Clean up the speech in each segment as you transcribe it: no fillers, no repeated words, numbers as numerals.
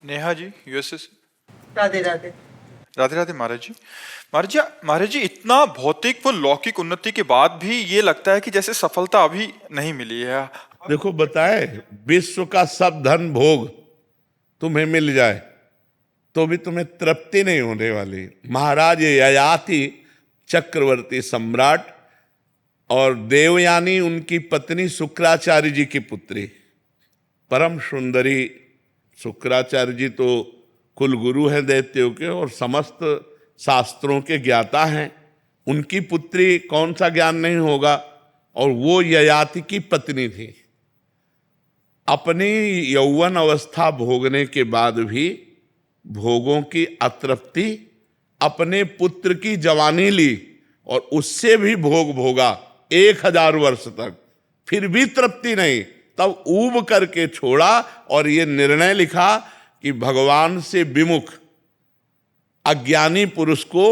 Neha ji USA से। राधे राधे। राधे राधे महाराज जी। महाराज जी इतना भौतिक व लौकिक उन्नति के बाद भी ये लगता है कि जैसे सफलता अभी नहीं मिली है। देखो बताए, विश्व का सब धन भोग तुम्हें मिल जाए तो भी तुम्हें तृप्ति नहीं होने वाली। महाराज ययाति चक्रवर्ती सम्राट और देवयानी उनकी पत्नी शुक्राचार्य जी की पुत्री, परम सुंदरी। शुक्राचार्य जी तो कुल गुरु हैं दैत्यों के और समस्त शास्त्रों के ज्ञाता हैं। उनकी पुत्री कौन सा ज्ञान नहीं होगा। और वो ययाति की पत्नी थी। अपनी यौवन अवस्था भोगने के बाद भी भोगों की अतृप्ति, अपने पुत्र की जवानी ली और उससे भी भोग भोगा 1000 वर्ष तक, फिर भी तृप्ति नहीं। तब ऊब करके छोड़ा और ये निर्णय लिखा कि भगवान से विमुख अज्ञानी पुरुष को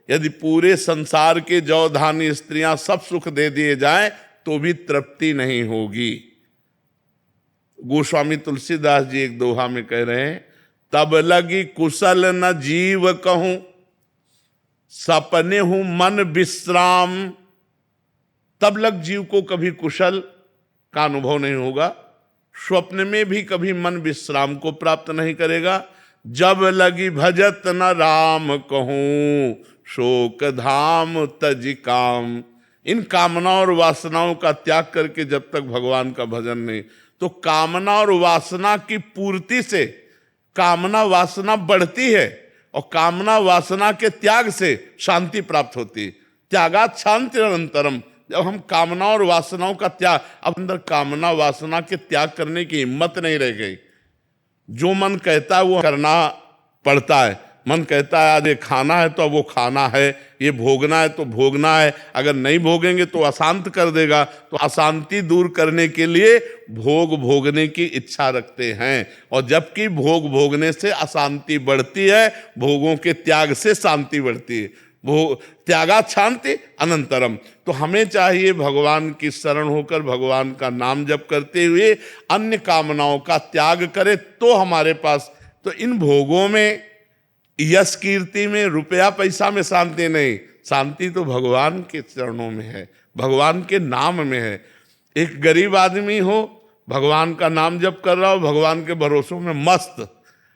यदि पूरे संसार के जौ धान्य स्त्रियां सब सुख दे दिए जाएं तो भी तृप्ति नहीं होगी। गोस्वामी तुलसीदास जी एक दोहा में कह रहे हैं, तब लगी कुशल न जीव कहूं, सपने हूं मन विश्राम। तब लग जीव को कभी कुशल का अनुभव नहीं होगा, स्वप्न में भी कभी मन विश्राम को प्राप्त नहीं करेगा। जब लगी भजत न राम कहूं, शोक धाम तज काम। इन कामना और वासनाओं का त्याग करके जब तक भगवान का भजन नहीं, तो कामना और वासना की पूर्ति से कामना वासना बढ़ती है और कामना वासना के त्याग से शांति प्राप्त होती है। त्यागात शांति अनंतरम। जब हम कामना और वासनाओं का त्याग, अब अंदर कामना वासना के त्याग करने की हिम्मत नहीं रह गई। जो मन कहता है वो करना पड़ता है। मन कहता है आज ये खाना है तो अब वो खाना है, ये भोगना है तो भोगना है। अगर नहीं भोगेंगे तो अशांत कर देगा। तो अशांति दूर करने के लिए भोग भोगने की इच्छा रखते हैं। और जबकि भोग भोगने से अशांति बढ़ती है, भोगों के त्याग से शांति बढ़ती है। भोग त्यागात शांति अनंतरम। तो हमें चाहिए भगवान की शरण होकर भगवान का नाम जप करते हुए अन्य कामनाओं का त्याग करें तो हमारे पास, तो इन भोगों में, यश कीर्ति में, रुपया पैसा में शांति नहीं। शांति तो भगवान के चरणों में है, भगवान के नाम में है। एक गरीब आदमी हो, भगवान का नाम जप कर रहा हो, भगवान के भरोसों में मस्त।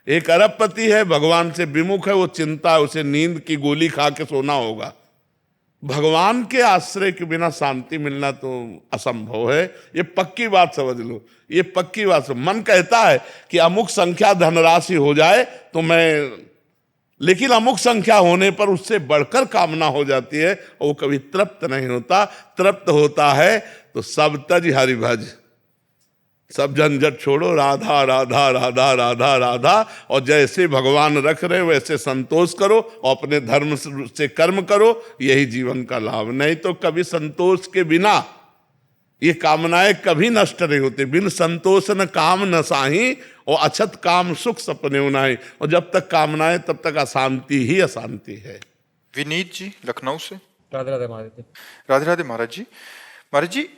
एक अरबपति है, भगवान से विमुख है, वो चिंता है, उसे नींद की गोली खा के सोना होगा। भगवान के आश्रय के बिना शांति मिलना तो असंभव है। ये पक्की बात समझ लो, ये पक्की बात। मन कहता है कि अमुक संख्या धनराशि हो जाए तो मैं, लेकिन अमुक संख्या होने पर उससे बढ़कर कामना हो जाती है और वो कभी तृप्त नहीं होता। तृप्त होता है तो सब तज हरि भज, सब झंझट छोड़ो, राधा राधा राधा राधा राधा। और जैसे भगवान रख रहे वैसे संतोष करो और अपने धर्म से कर्म करो, यही जीवन का लाभ। नहीं तो कभी संतोष के बिना ये कामनाएं कभी नष्ट नहीं होती। बिन संतोष न काम न साही और अछत काम सुख सपने उनाई। और जब तक कामनाएं तब तक अशांति ही अशांति है। विनीत जी लखनऊ से। राधे राधे महाराज जी। राधे राधे महाराज जी। महाराज जी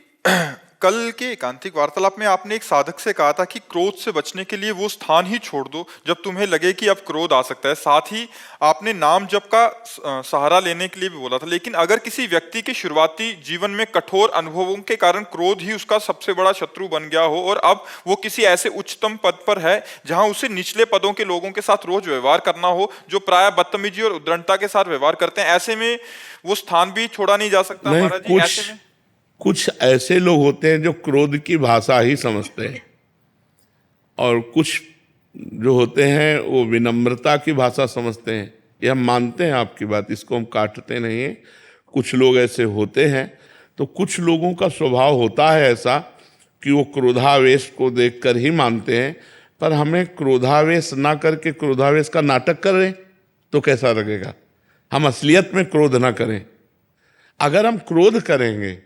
कल के एकांतिक वार्तालाप में आपने एक साधक से कहा था कि क्रोध से बचने के लिए वो स्थान ही छोड़ दो जब तुम्हें लगे कि अब क्रोध आ सकता है। साथ ही आपने नाम जप का सहारा लेने के लिए भी बोला था। लेकिन अगर किसी व्यक्ति के शुरुआती जीवन में कठोर अनुभवों के कारण क्रोध ही उसका सबसे बड़ा शत्रु बन गया हो और अब वो किसी ऐसे उच्चतम पद पर है जहां उसे निचले पदों के लोगों के साथ रोज व्यवहार करना हो जो प्राय बदतमीजी और उद्दंडता के साथ व्यवहार करते हैं, ऐसे में वो स्थान भी छोड़ा नहीं जा सकता। महाराज जी ऐसे में कुछ ऐसे लोग होते हैं जो क्रोध की भाषा ही समझते हैं और कुछ जो होते हैं वो विनम्रता की भाषा समझते हैं। ये हम मानते हैं आपकी बात, इसको हम काटते नहीं हैं। कुछ लोग ऐसे होते हैं। तो कुछ लोगों का स्वभाव होता है ऐसा कि वो क्रोधावेश को देखकर ही मानते हैं। पर हमें क्रोधावेश ना करके क्रोधावेश का नाटक करें तो कैसा लगेगा। हम असलियत में क्रोध ना करें। अगर हम क्रोध करेंगे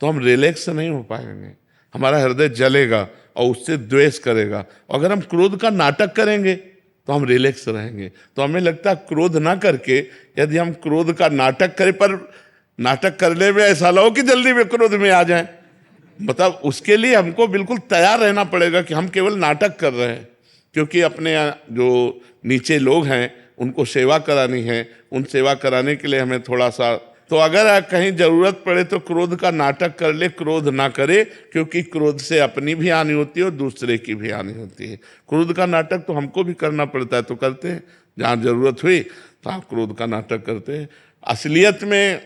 तो हम रिलैक्स नहीं हो पाएंगे, हमारा हृदय जलेगा और उससे द्वेष करेगा। अगर हम क्रोध का नाटक करेंगे तो हम रिलैक्स रहेंगे। तो हमें लगता है क्रोध ना करके यदि हम क्रोध का नाटक करें, पर नाटक करने में ऐसा लगे कि जल्दी में क्रोध में आ जाए, मतलब उसके लिए हमको बिल्कुल तैयार रहना पड़ेगा कि हम केवल नाटक कर रहे हैं। क्योंकि अपने जो नीचे लोग हैं उनको सेवा करानी है, उन सेवा कराने के लिए हमें थोड़ा सा, तो अगर कहीं जरूरत पड़े तो क्रोध का नाटक कर ले, क्रोध ना करे, क्योंकि क्रोध से अपनी भी हानि होती है और दूसरे की भी हानि होती है। क्रोध का नाटक तो हमको भी करना पड़ता है, तो करते हैं, जहाँ जरूरत हुई तो आप क्रोध का नाटक करते हैं। असलियत में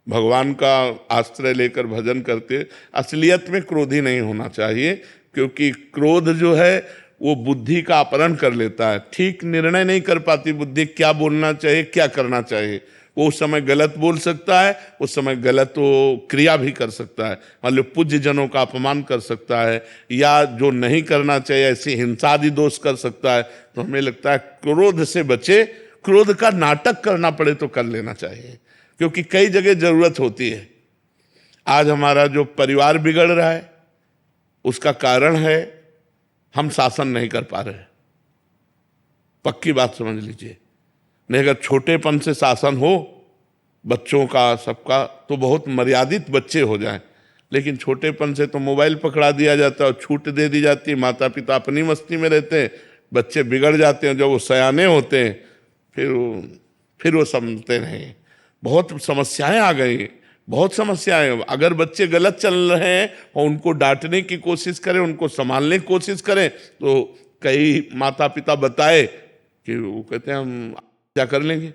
भगवान का आश्रय लेकर भजन करते, असलियत में क्रोधी नहीं होना चाहिए, क्योंकि क्रोध जो है वो बुद्धि का अपहरण कर लेता है। ठीक निर्णय नहीं कर पाती बुद्धि, क्या बोलना चाहिए, क्या करना चाहिए। वो उस समय गलत बोल सकता है, उस समय गलत वो क्रिया भी कर सकता है, मान लो पूज्य जनों का अपमान कर सकता है, या जो नहीं करना चाहिए ऐसी हिंसा आदि दोष कर सकता है। तो हमें लगता है क्रोध से बचे, क्रोध का नाटक करना पड़े तो कर लेना चाहिए, क्योंकि कई जगह जरूरत होती है। आज हमारा जो परिवार बिगड़ रहा है उसका कारण है हम शासन नहीं कर पा रहे, पक्की बात समझ लीजिए। नहीं, अगर छोटेपन से शासन हो बच्चों का सबका तो बहुत मर्यादित बच्चे हो जाएं, लेकिन छोटेपन से तो मोबाइल पकड़ा दिया जाता है और छूट दे दी जाती है, माता पिता अपनी मस्ती में रहते हैं, बच्चे बिगड़ जाते हैं। जब वो सयाने होते हैं फिर वो समझते नहीं। बहुत समस्याएं आ गई, बहुत समस्याएं। अगर बच्चे गलत चल रहे हैं और उनको डांटने की कोशिश करें, उनको संभालने की कोशिश करें, तो कई माता पिता बताए कि वो कहते हैं हम क्या कर लेंगे,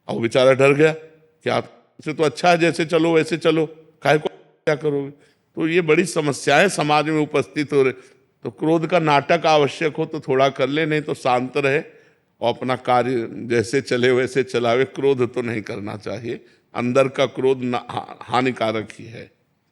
और वो बेचारा डर गया कि आपसे तो अच्छा है, जैसे चलो वैसे चलो, काहे को क्या करोगे। तो ये बड़ी समस्याएं समाज में उपस्थित हो रहे। तो क्रोध का नाटक आवश्यक हो तो थोड़ा कर ले, नहीं तो शांत रहे और अपना कार्य जैसे चले वैसे चलावे। क्रोध तो नहीं करना चाहिए, अंदर का क्रोध हानिकारक ही है।